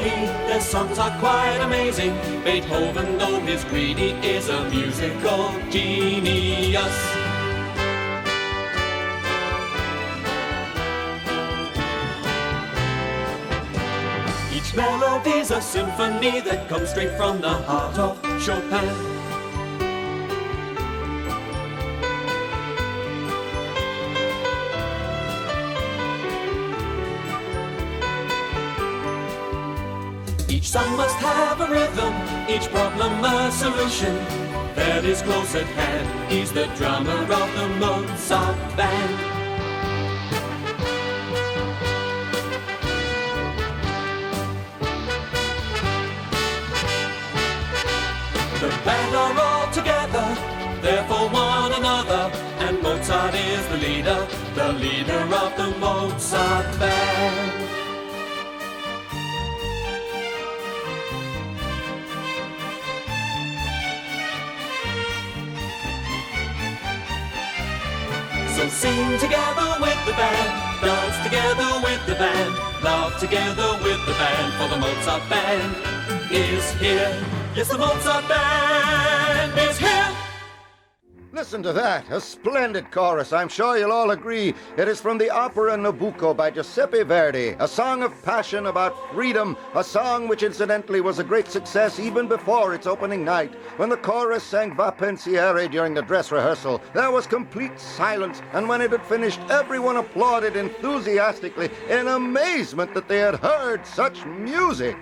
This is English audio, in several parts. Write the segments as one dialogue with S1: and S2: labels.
S1: playing, their songs are quite amazing. Beethoven, though he's greedy, is a musical genius. Each melody's a symphony that comes straight from the heart of Chopin. Each song must have a rhythm, each problem a solution. Verdi's close at hand, he's the drummer of the Mozart band. The band are all together, they're for one another, and Mozart is the leader of the Mozart band. So sing together with the band, dance together with the band, laugh together with the band, for the Mozart band is here. Yes, the Mozart band is here.
S2: Listen to that, a splendid chorus. I'm sure you'll all agree. It is from the opera Nabucco by Giuseppe Verdi, a song of passion about freedom, a song which incidentally was a great success even before its opening night. When the chorus sang Va Pensiere during the dress rehearsal, there was complete silence, and when it had finished, everyone applauded enthusiastically in amazement that they had heard such music.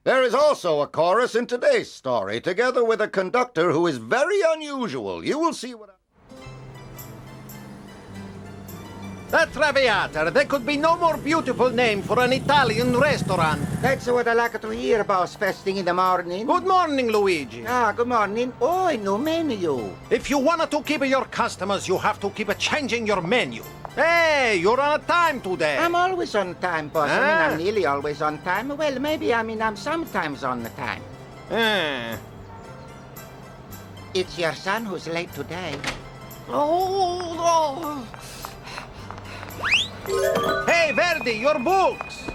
S2: There is also a chorus in today's story, together with a conductor who is very unusual. You will see what
S3: The Traviata. There could be no more beautiful name for an Italian restaurant.
S4: That's what I like to hear, boss, first thing in the morning.
S3: Good morning, Luigi.
S4: Good morning. Oh, no menu.
S3: If you want to keep your customers, you have to keep changing your menu. Hey, you're on time today.
S4: I'm always on time, boss. I'm nearly always on time. Well, maybe, I'm sometimes on the time. It's your son who's late today.
S3: Oh. Hey, Verdi, your books!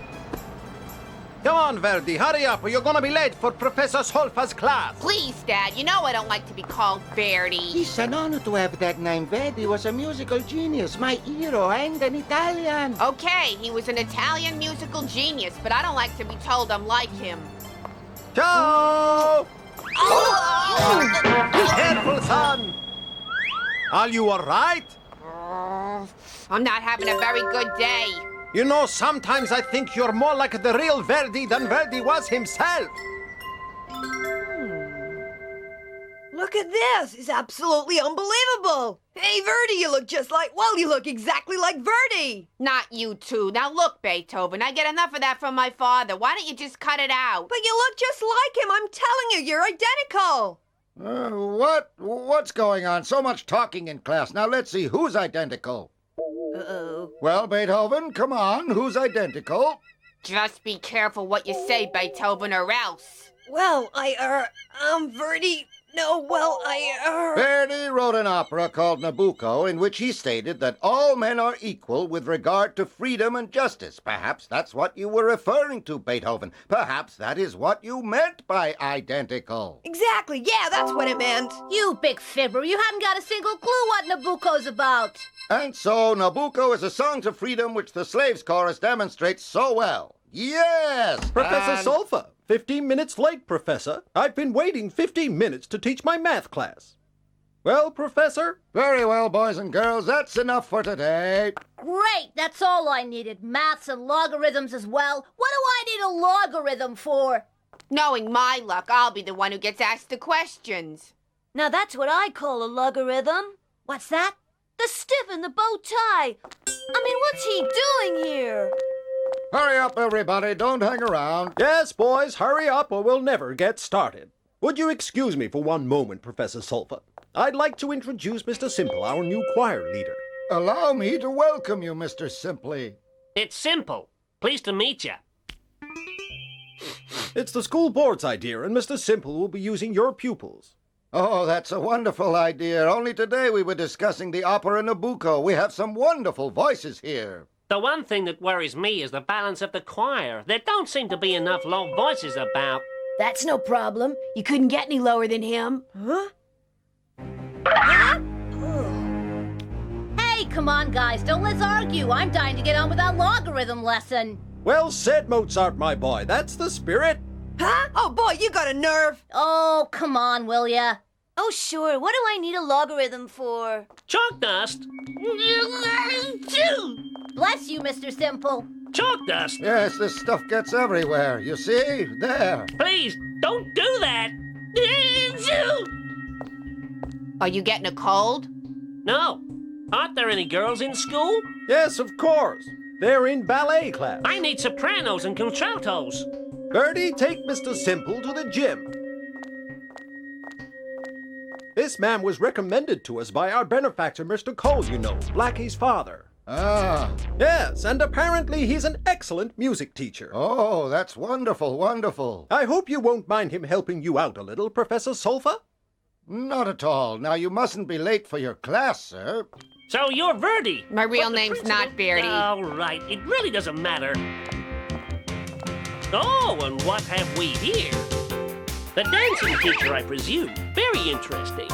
S3: Come on, Verdi, hurry up, or you're gonna be late for Professor Solfa's class.
S5: Please, Dad, you know I don't like to be called Verdi.
S4: It's an honor to have that name. Verdi was a musical genius, my hero, and an Italian.
S5: Okay, he was an Italian musical genius, but I don't like to be told I'm like him.
S3: Ciao!
S5: Oh!
S3: Careful, son! Are you all right?
S5: I'm not having a very good day.
S3: You know, sometimes I think you're more like the real Verdi than Verdi was himself.
S6: Look at this. It's absolutely unbelievable. Hey, Verdi, you look you look exactly like Verdi.
S5: Not you two. Now look, Beethoven, I get enough of that from my father. Why don't you just cut it out?
S6: But you look just like him. I'm telling you, you're identical.
S2: What's going on? So much talking in class. Now let's see, who's identical?
S6: Uh-oh.
S2: Well, Beethoven, come on, who's identical?
S5: Just be careful what you say, Beethoven, or else.
S6: Well, Verdi. No, well,
S2: Verdi wrote an opera called Nabucco in which he stated that all men are equal with regard to freedom and justice. Perhaps that's what you were referring to, Beethoven. Perhaps that is what you meant by identical.
S6: Exactly, yeah, that's what it meant.
S7: You big fibber, you haven't got a single clue what Nabucco's about.
S2: And so Nabucco is a song to freedom which the Slaves Chorus demonstrates so well. Yes!
S3: Professor Solfa, 15 minutes late, Professor. I've been waiting 15 minutes to teach my math class. Well, Professor?
S2: Very well, boys and girls, that's enough for today.
S7: Great, that's all I needed. Maths and logarithms as well. What do I need a logarithm for?
S5: Knowing my luck, I'll be the one who gets asked the questions.
S7: Now that's what I call a logarithm. What's that? The stiff and the bow tie. I mean, what's he doing here?
S2: Hurry up, everybody. Don't hang around.
S3: Yes, boys, hurry up or we'll never get started. Would you excuse me for one moment, Professor Solfa? I'd like to introduce Mr. Simple, our new choir leader.
S2: Allow me to welcome you, Mr. Simply.
S8: It's Simple. Pleased to meet you.
S3: It's the school board's idea, and Mr. Simple will be using your pupils.
S2: Oh, that's a wonderful idea. Only today we were discussing the opera Nabucco. We have some wonderful voices here.
S8: The one thing that worries me is the balance of the choir. There don't seem to be enough low voices about.
S5: That's no problem. You couldn't get any lower than him.
S6: Huh?
S7: Hey, come on, guys, don't let's argue. I'm dying to get on with that logarithm lesson.
S3: Well said, Mozart, my boy. That's the spirit.
S6: Huh? Oh, boy, you got a nerve.
S7: Oh, come on, will ya? Oh, sure. What do I need a logarithm for?
S8: Chalk dust?
S7: Bless you, Mr. Simple.
S8: Chalk dust?
S2: Yes, this stuff gets everywhere. You see? There.
S8: Please, don't do that.
S5: Are you getting a cold?
S8: No. Aren't there any girls in school?
S3: Yes, of course. They're in ballet class.
S8: I need sopranos and contraltos.
S3: Verdi, take Mr. Simple to the gym. This man was recommended to us by our benefactor, Mr. Cole, you know, Blackie's father.
S2: Ah.
S3: Yes, and apparently he's an excellent music teacher.
S2: Oh, that's wonderful, wonderful.
S3: I hope you won't mind him helping you out a little, Professor Solfa.
S2: Not at all. Now, you mustn't be late for your class, sir.
S8: So you're Verdi.
S5: My real
S8: But the
S5: name's
S8: principal-
S5: not Verdi.
S8: All right, it really doesn't matter. Oh, and what have we here? The dancing teacher, I presume. Very interesting.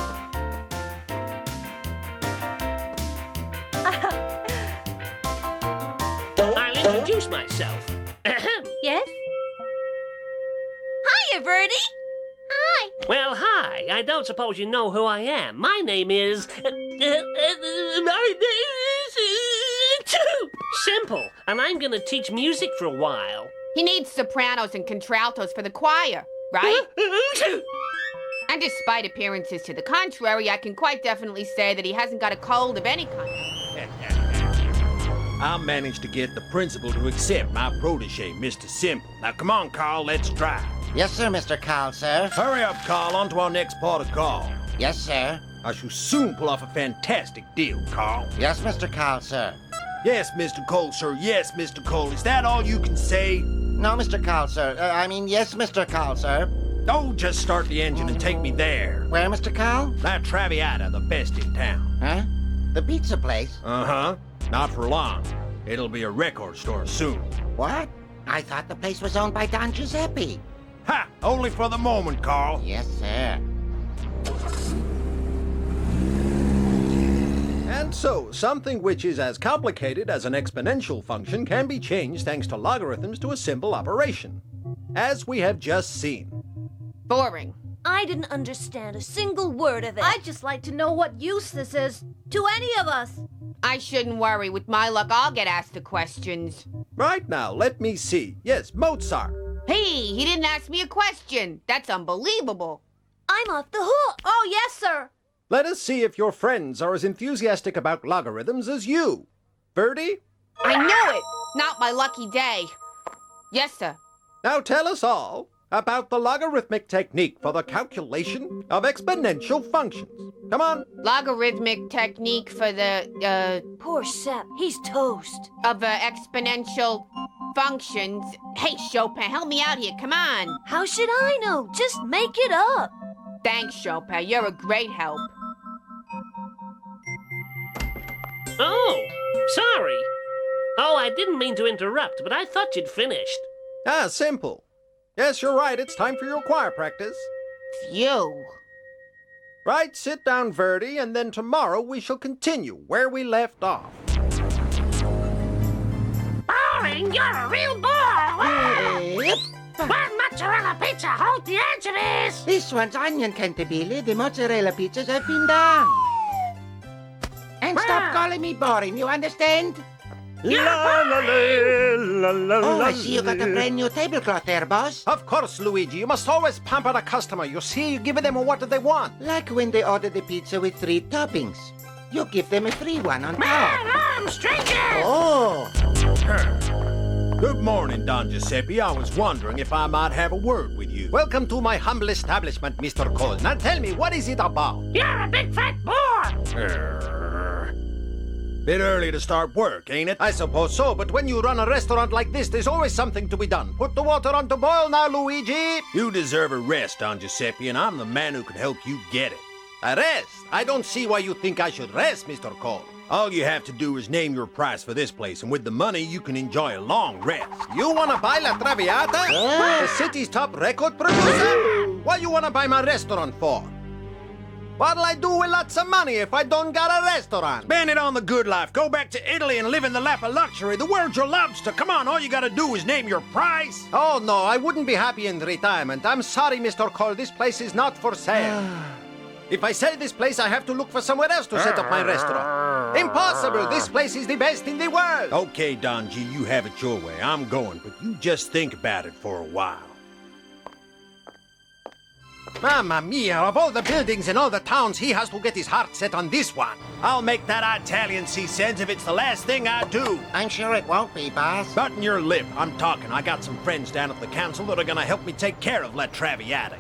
S8: I'll introduce myself.
S7: Yes? Hiya, Verdi. Hi.
S8: Well, hi. I don't suppose you know who I am. My name is... Simple, and I'm gonna teach music for a while.
S5: He needs sopranos and contraltos for the choir, right? And despite appearances to the contrary, I can quite definitely say that he hasn't got a cold of any kind.
S3: I managed to get the principal to accept my protege, Mr. Simple. Now, come on, Karl, let's drive.
S4: Yes, sir, Mr. Karl, sir.
S3: Hurry up, Karl, on to our next part of call.
S4: Yes, sir.
S3: I shall soon pull off a fantastic deal, Karl.
S4: Yes, Mr. Karl, sir.
S3: Yes, Mr. Cole, sir. Yes, Mr. Cole. Is that all you can say?
S4: No, Mr. Karl, sir. Yes, Mr. Karl, sir.
S3: Oh, just start the engine and take me there.
S4: Where, Mr. Karl?
S3: That Traviata, the best in town.
S4: Huh? The pizza place?
S3: Uh-huh. Not for long. It'll be a record store soon.
S4: What? I thought the place was owned by Don Giuseppe.
S3: Ha! Only for the moment, Karl.
S4: Yes, sir.
S3: And so, something which is as complicated as an exponential function can be changed thanks to logarithms to a simple operation, as we have just seen.
S5: Boring.
S7: I didn't understand a single word of it. I'd just like to know what use this is to any of us.
S5: I shouldn't worry. With my luck, I'll get asked the questions.
S3: Right now, let me see. Yes, Mozart.
S5: Hey, he didn't ask me a question. That's unbelievable.
S7: I'm off the hook. Oh, yes, sir.
S3: Let us see if your friends are as enthusiastic about logarithms as you. Verdi?
S5: I knew it. Not my lucky day. Yes, sir.
S3: Now tell us all about the logarithmic technique for the calculation of exponential functions. Come on.
S5: Logarithmic technique for the,
S7: Poor Sep. He's toast.
S5: exponential functions. Hey, Chopin, help me out here. Come on.
S7: How should I know? Just make it up.
S5: Thanks, Chopin. You're a great help.
S8: Oh, sorry. Oh, I didn't mean to interrupt, but I thought you'd finished.
S3: Ah, simple. Yes, you're right. It's time for your choir practice.
S5: Phew.
S3: Right, sit down, Verdi, and then tomorrow we shall continue where we left off.
S8: Boring, you're a real bore.
S4: Yep.
S8: One mozzarella pizza, hold the anchovies.
S4: This one's onion cantabile. The mozzarella pizzas have been done. And stop calling me boring, you understand? Oh, I see you got a brand new tablecloth there, boss.
S3: Of course, Luigi. You must always pamper the customer. You see, you give them what they want.
S4: Like when they order the pizza with 3 toppings. You give them a free one on top.
S8: Strangers!
S4: Oh!
S3: Good morning, Don Giuseppe. I was wondering if I might have a word with you. Welcome to my humble establishment, Mr. Cole. Now tell me, what is it about?
S8: You're a big fat bore!
S3: Bit early to start work, ain't it? I suppose so, but when you run a restaurant like this, there's always something to be done. Put the water on to boil now, Luigi. You deserve a rest, Don Giuseppe, and I'm the man who can help you get it. A rest? I don't see why you think I should rest, Mr. Cole. All you have to do is name your price for this place, and with the money, you can enjoy a long rest. You want to buy La Traviata? The city's top record producer? What you want to buy my restaurant for? What'll I do with lots of money if I don't got a restaurant? Spend it on the good life. Go back to Italy and live in the lap of luxury. The world's your lobster. Come on, all you gotta do is name your price. Oh, no, I wouldn't be happy in retirement. I'm sorry, Mr. Cole. This place is not for sale. If I sell this place, I have to look for somewhere else to set up my restaurant. Impossible. This place is the best in the world. Okay, Don G, you have it your way. I'm going, but you just think about it for a while. Mamma mia, of all the buildings in all the towns, he has to get his heart set on this one. I'll make that Italian see sense if it's the last thing I do.
S4: I'm sure it won't be, boss.
S3: Button your lip. I'm talking. I got some friends down at the council that are gonna help me take care of La Traviata.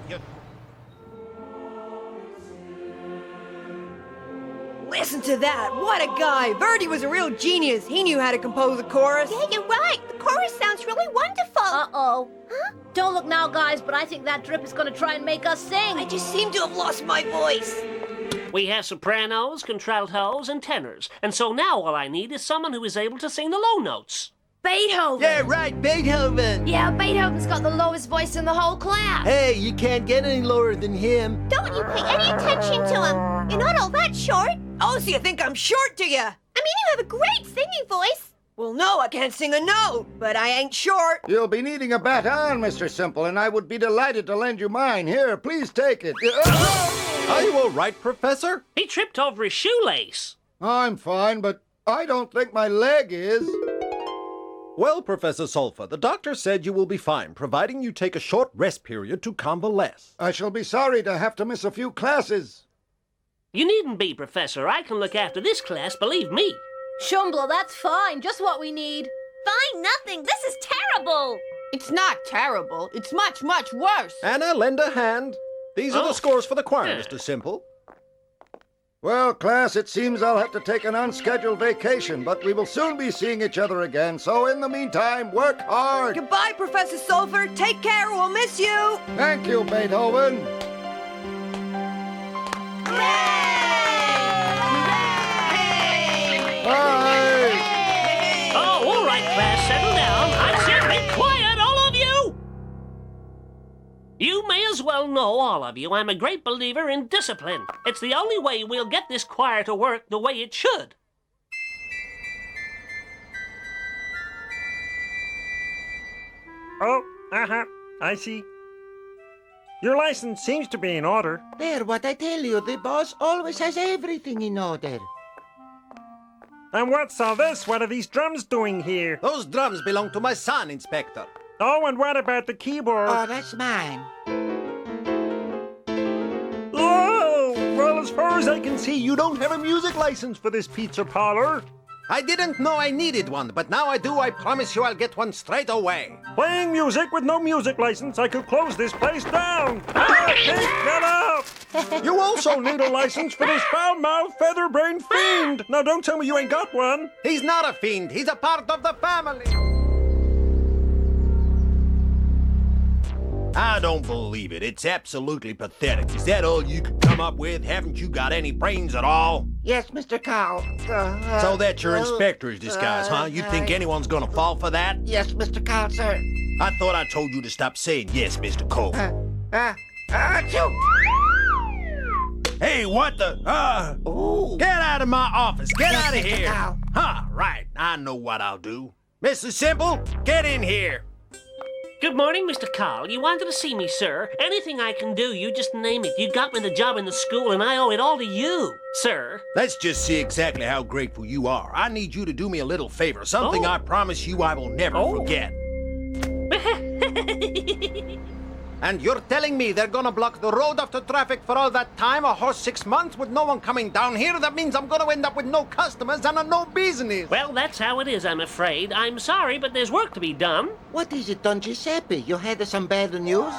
S6: Listen to that. What a guy. Verdi was a real genius. He knew how to compose a chorus.
S7: Yeah, you're right. The chorus sounds really wonderful. Uh-oh. Huh? Don't look now, guys, but I think that drip is going to try and make us sing.
S6: I just seem to have lost my voice.
S8: We have sopranos, contraltos, and tenors. And so now all I need is someone who is able to sing the low notes.
S7: Beethoven.
S3: Yeah, right, Beethoven.
S7: Yeah, Beethoven's got the lowest voice in the whole class.
S3: Hey, you can't get any lower than him.
S7: Don't you pay any attention to him. You're not all that short.
S6: Oh, so you think I'm short to you?
S7: I mean, you have a great singing voice.
S6: Well, no, I can't sing a note, but I ain't short.
S2: You'll be needing a baton, Mr. Simple, and I would be delighted to lend you mine. Here, please take it.
S3: Are you all right, Professor?
S8: He tripped over his shoelace.
S2: I'm fine, but I don't think my leg is.
S3: Well, Professor Solfa, the doctor said you will be fine, providing you take a short rest period to convalesce.
S2: I shall be sorry to have to miss a few classes.
S8: You needn't be, Professor. I can look after this class, believe me.
S7: Shumbler, that's fine. Just what we need. Fine nothing. This is terrible.
S5: It's not terrible. It's much, much worse.
S3: Anna, lend a hand. These are the scores for the choir, Mr. Simple.
S2: Well, class, it seems I'll have to take an unscheduled vacation, but we will soon be seeing each other again, so in the meantime, work hard.
S6: Goodbye, Professor Solfa. Take care. We'll miss you.
S2: Thank you, Beethoven. Bye.
S8: Oh, all right, class, settle down. I said be quiet, all of you! You may as well know, all of you, I'm a great believer in discipline. It's the only way we'll get this choir to work the way it should.
S9: Oh, I see. Your license seems to be in order.
S4: There, what I tell you, the boss always has everything in order.
S9: And what's all this? What are these drums doing here?
S3: Those drums belong to my son, Inspector.
S9: Oh, and what about the keyboard?
S4: Oh, that's mine.
S9: Oh, well, as far as I can see, you don't have a music license for this pizza parlor.
S3: I didn't know I needed one, but now I do. I promise you I'll get one straight away.
S9: Playing music with no music license, I could close this place down. Take that out! You also need a license for this foul-mouthed, feather-brained fiend. Now, don't tell me you ain't got one.
S3: He's not a fiend. He's a part of the family. I don't believe it. It's absolutely pathetic. Is that all you could come up with? Haven't you got any brains at all?
S4: Yes, Mr. Karl.
S3: So that's your inspector's disguise, huh? You think anyone's gonna fall for that?
S4: Yes, Mr. Karl, sir.
S3: I thought I told you to stop saying yes, Mr. Cole.
S4: Achoo!
S3: Hey, what the?
S4: Ooh.
S3: Get out of my office. Get
S4: Yes,
S3: out of
S4: Mr.
S3: here.
S4: Karl.
S3: Huh, right. I know what I'll do. Mr. Simple, get in here.
S8: Good morning, Mr. Karl. You wanted to see me, sir. Anything I can do, you just name it. You got me the job in the school, and I owe it all to you, sir.
S3: Let's just see exactly how grateful you are. I need you to do me a little favor, something I promise you I will never forget. And you're telling me they're gonna block the road after traffic for all that time, a whole 6 months, with no one coming down here? That means I'm gonna end up with no customers and a no business.
S8: Well, that's how it is, I'm afraid. I'm sorry, but there's work to be done.
S4: What is it, Don Giuseppe? You had some bad news?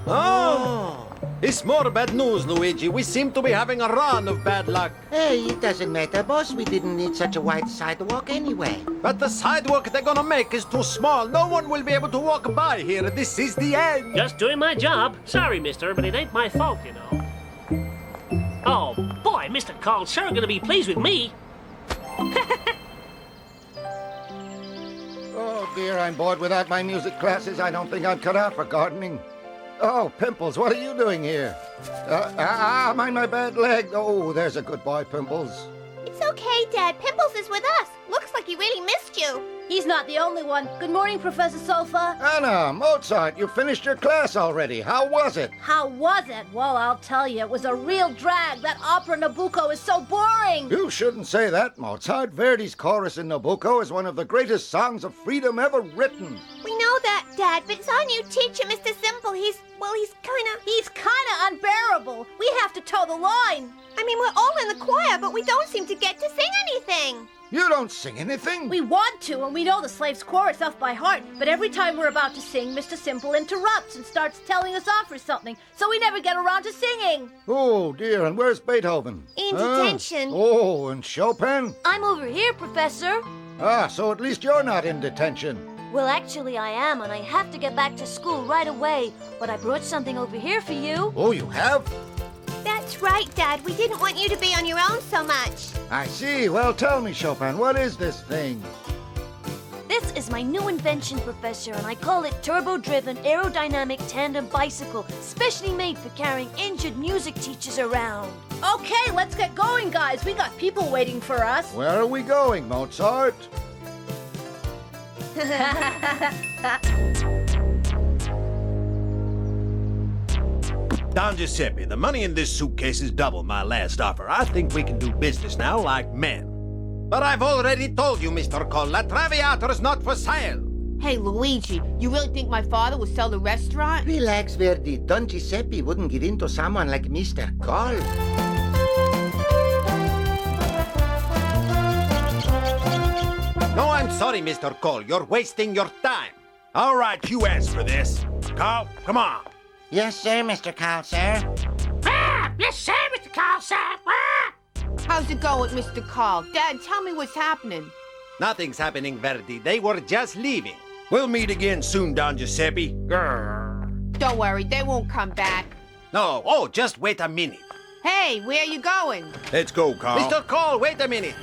S3: Oh, it's more bad news, Luigi. We seem to be having a run of bad luck.
S4: Hey, it doesn't matter, boss. We didn't need such a wide sidewalk anyway.
S3: But the sidewalk they're gonna make is too small. No one will be able to walk by here. This is the end.
S8: Just doing my job. Sorry, mister, but it ain't my fault, you know. Why, Mr. Karl's sure gonna be pleased with me.
S2: Oh, dear, I'm bored without my music classes. I don't think I'm cut out for gardening. Oh, Pimples, what are you doing here? Mind my bad leg. Oh, there's a good boy, Pimples.
S10: It's okay, Dad. Pimples is with us. Looks like he really missed you.
S7: He's not the only one. Good morning, Professor Solfa.
S2: Anna, Mozart, you finished your class already. How was it?
S7: How was it? Well, I'll tell you, it was a real drag. That opera Nabucco is so boring.
S2: You shouldn't say that, Mozart. Verdi's chorus in Nabucco is one of the greatest songs of freedom ever written.
S10: We know that, Dad, but it's our new teacher, Mr. Simple. He's
S7: kinda unbearable. We have to toe the line.
S10: I mean, we're all in the choir, but we don't seem to get to sing anything.
S2: You don't sing anything?
S7: We want to, and we know the slaves' chorus off by heart, but every time we're about to sing, Mr. Simple interrupts and starts telling us off for something, so we never get around to singing.
S2: Oh, dear, and where's Beethoven?
S10: In detention.
S2: Oh, and Chopin?
S7: I'm over here, Professor.
S2: So at least you're not in detention.
S7: Well, actually, I am, and I have to get back to school right away, but I brought something over here for you.
S2: Oh, you have?
S10: That's right, Dad. We didn't want you to be on your own so much.
S2: I see. Well, tell me, Chopin, what is this thing?
S7: This is my new invention, Professor, and I call it turbo-driven aerodynamic tandem bicycle, specially made for carrying injured music teachers around. Okay, let's get going, guys. We got people waiting for us.
S2: Where are we going, Mozart?
S3: Don Giuseppe, the money in this suitcase is double my last offer. I think we can do business now like men. But I've already told you, Mr. Cole, La Traviata is not for sale.
S5: Hey, Luigi, you really think my father will sell the restaurant?
S4: Relax, Verdi. Don Giuseppe wouldn't get into someone like Mr. Karl.
S3: No, I'm sorry, Mr. Cole. You're wasting your time. All right, you asked for this. Carl, come on.
S4: Yes, sir, Mr. Karl, sir.
S8: Yes, sir, Mr. Karl, sir.
S5: How's it going, Mr. Karl? Dad, tell me what's happening.
S3: Nothing's happening, Verdi. They were just leaving. We'll meet again soon, Don Giuseppe. Grrr.
S5: Don't worry, they won't come back.
S3: No, oh, just wait a minute.
S5: Hey, where are you going?
S3: Let's go, Carl. Mr. Cole, wait a minute.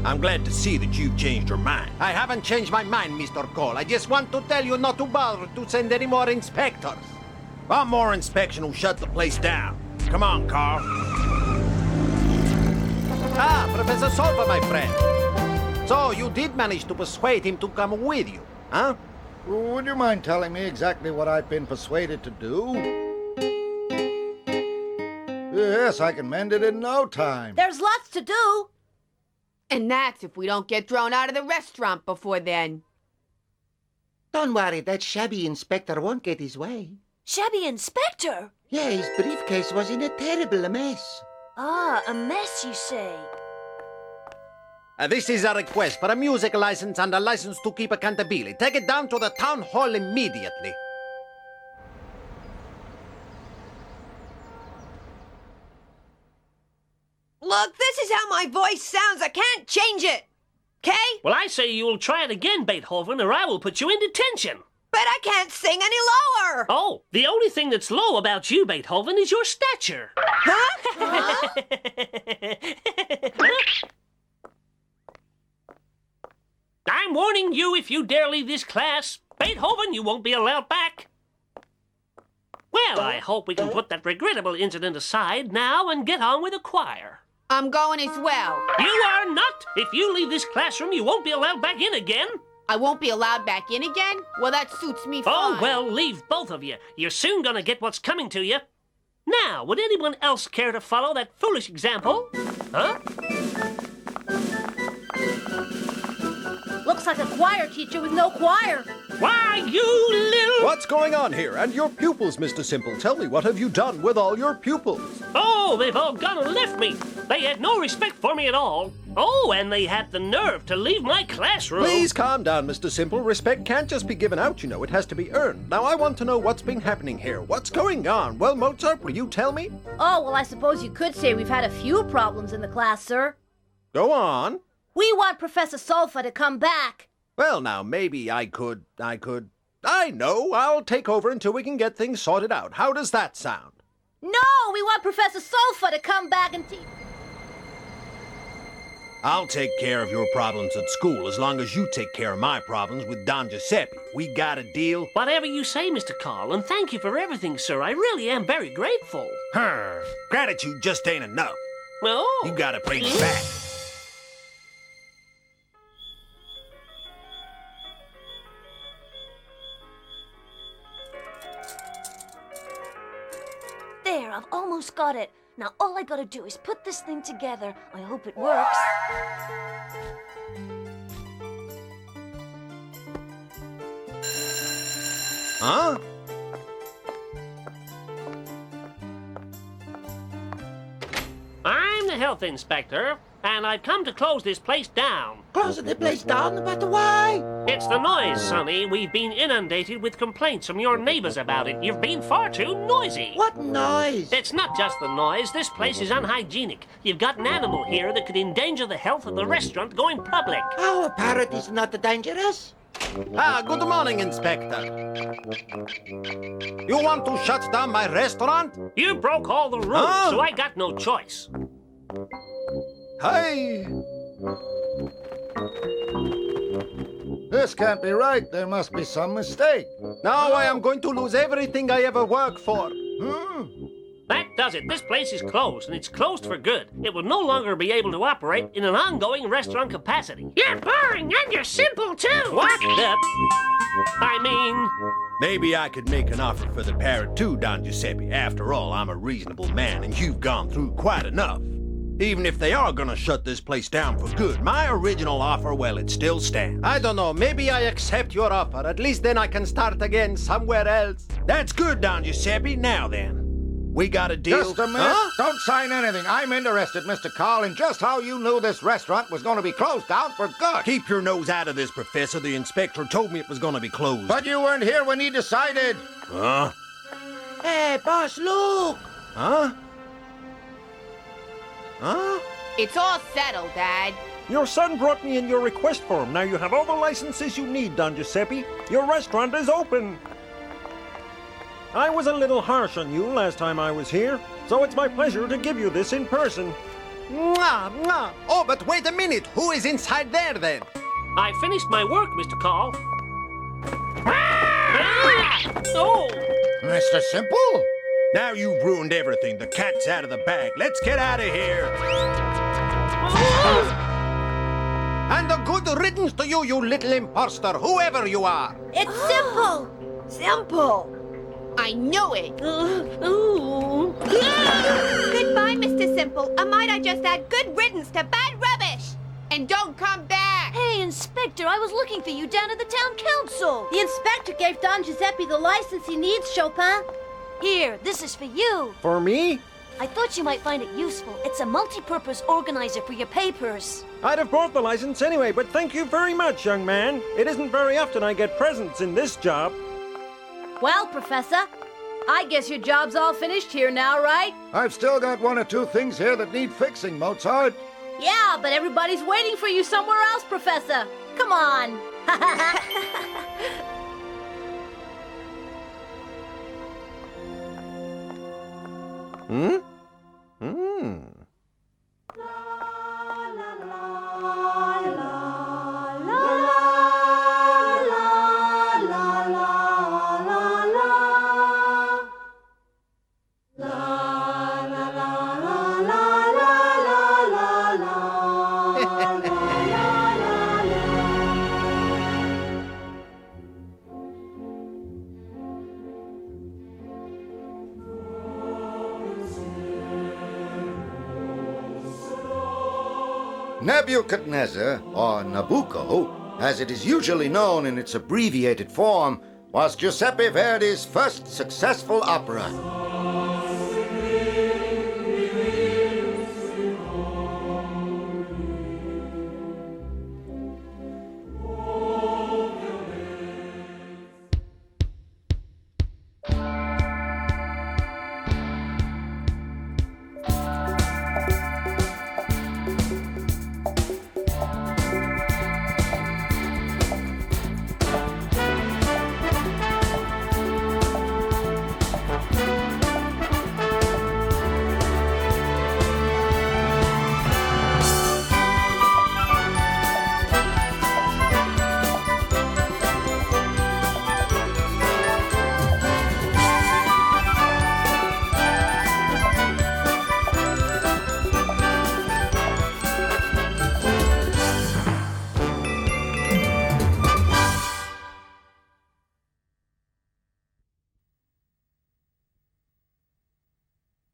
S3: I'm glad to see that you've changed your mind. I haven't changed my mind, Mr. Cole. I just want to tell you not to bother to send any more inspectors. One more inspection will shut the place down. Come on, Carl. Professor Solfa, my friend. So you did manage to persuade him to come with you, huh?
S2: Would you mind telling me exactly what I've been persuaded to do? Yes, I can mend it in no time.
S7: There's lots to do.
S5: And that's if we don't get thrown out of the restaurant before then.
S4: Don't worry, that shabby inspector won't get his way.
S7: Shabby inspector?
S4: Yeah, his briefcase was in a terrible mess.
S7: Ah, a mess, you say?
S3: This is a request for a music license and a license to keep accountability. Take it down to the town hall immediately.
S6: Look, this is how my voice sounds. I can't change it. Okay?
S8: Well, I say you'll try it again, Beethoven, or I will put you in detention.
S6: But I can't sing any lower.
S8: Oh, the only thing that's low about you, Beethoven, is your stature.
S6: Huh?
S8: I'm warning you, if you dare leave this class, Beethoven, you won't be allowed back. Well, I hope we can put that regrettable incident aside now and get on with the choir.
S5: I'm going as well.
S8: You are not! If you leave this classroom, you won't be allowed back in again.
S5: I won't be allowed back in again? Well, that suits me fine.
S8: Oh, well, leave both of you. You're soon gonna get what's coming to you. Now, would anyone else care to follow that foolish example? Huh?
S7: Looks like a choir teacher with no choir.
S8: Why, you little...
S9: What's going on here? And your pupils, Mr. Simple. Tell me, what have you done with all your pupils?
S8: Oh, they've all gone and left me. They had no respect for me at all. Oh, and they had the nerve to leave my classroom.
S9: Please calm down, Mr. Simple. Respect can't just be given out, you know. It has to be earned. Now, I want to know what's been happening here. What's going on? Well, Mozart, will you tell me?
S7: Oh, well, I suppose you could say we've had a few problems in the class, sir.
S9: Go on.
S7: We want Professor Solfa to come back.
S9: Well, now, maybe I could... I know. I'll take over until we can get things sorted out. How does that sound?
S7: No, we want Professor Solfa to come back and teach.
S3: I'll take care of your problems at school as long as you take care of my problems with Don Giuseppe. We got a deal?
S8: Whatever you say, Mr. Karl, and thank you for everything, sir. I really am very grateful.
S3: Gratitude just ain't enough.
S8: Oh.
S3: You gotta pay me back.
S7: There, I've almost got it. Now all I gotta do is put this thing together. I hope it works.
S3: Huh?
S8: I'm the health inspector, and I've come to close this place down.
S4: Closing the place down? But why?
S8: It's the noise, Sonny. We've been inundated with complaints from your neighbors about it. You've been far too noisy.
S4: What noise?
S8: It's not just the noise. This place is unhygienic. You've got an animal here that could endanger the health of the restaurant going public.
S4: Oh, a parrot is not dangerous?
S3: Good morning, Inspector. You want to shut down my restaurant?
S8: You broke all the rules, so I got no choice.
S3: Hey.
S2: This can't be right. There must be some mistake.
S3: Now I am going to lose everything I ever worked for.
S8: That does it. This place is closed, and it's closed for good. It will no longer be able to operate in an ongoing restaurant capacity. You're boring, and you're simple, too! What the... I mean...
S3: Maybe I could make an offer for the parrot too, Don Giuseppe. After all, I'm a reasonable man, and you've gone through quite enough. Even if they are gonna shut this place down for good, my original offer, well, it still stands. I don't know, maybe I accept your offer. At least then I can start again somewhere else. That's good, Don Giuseppe. Now then. We got a deal?
S2: Just a minute. Don't sign anything. I'm interested, Mr. Karl, in just how you knew this restaurant was going to be closed down for good.
S3: Keep your nose out of this, Professor. The inspector told me it was going to be closed.
S2: But you weren't here when he decided.
S3: Huh?
S4: Hey, boss, look!
S3: Huh? Huh?
S5: It's all settled, Dad.
S9: Your son brought me in your request form. Now you have all the licenses you need, Don Giuseppe. Your restaurant is open. I was a little harsh on you last time I was here, so it's my pleasure to give you this in person.
S3: Mwah, mwah. Oh, but wait a minute. Who is inside there, then?
S8: I finished my work, Mr. Karl. Oh!
S2: Mr. Simple?
S3: Now you've ruined everything. The cat's out of the bag. Let's get out of here. And a good riddance to you, you little imposter, whoever you are.
S7: It's simple!
S6: Simple.
S5: I knew it.
S10: Goodbye, Mr. Simple. Or might I just add good riddance to bad rubbish?
S5: And don't come back.
S7: Hey, Inspector, I was looking for you down at the town council.
S11: The inspector gave Don Giuseppe the license he needs, Chopin.
S7: Here, this is for you.
S9: For me?
S7: I thought you might find it useful. It's a multi-purpose organizer for your papers.
S9: I'd have bought the license anyway, but thank you very much, young man. It isn't very often I get presents in this job.
S11: Well, Professor, I guess your job's all finished here now, right?
S2: I've still got one or two things here that need fixing, Mozart.
S11: Yeah, but everybody's waiting for you somewhere else, Professor. Come on.
S2: Nebuchadnezzar, or Nabucco, as it is usually known in its abbreviated form, was Giuseppe Verdi's first successful opera.